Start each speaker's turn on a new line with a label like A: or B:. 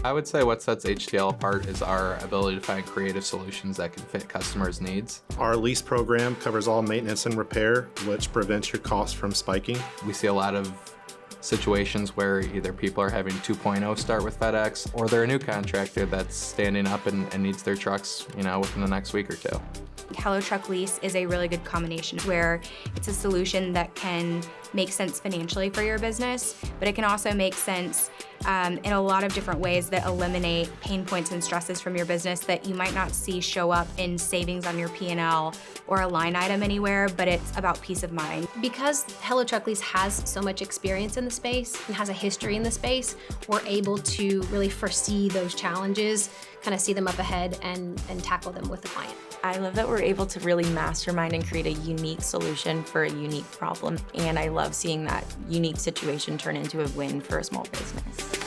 A: I would say what sets HTL apart is our ability to find creative solutions that can fit customers' needs.
B: Our lease program covers all maintenance and repair, which prevents your costs from spiking.
A: We see a lot of situations where either people are having 2.0 start with FedEx, or they're a new contractor that's standing up and needs their trucks, within the next week or two.
C: Hello Truck Lease is a really good combination where it's a solution that can make sense financially for your business, but it can also make sense in a lot of different ways that eliminate pain points and stresses from your business that you might not see show up in savings on your P&L or a line item anywhere, but it's about peace of mind.
D: Because Hello Truck Lease has so much experience in the space and has a history in the space, we're able to really foresee those challenges, kind of see them up ahead and tackle them with the client.
E: I love that we're able to really mastermind and create a unique solution for a unique problem. And I love seeing that unique situation turn into a win for a small business.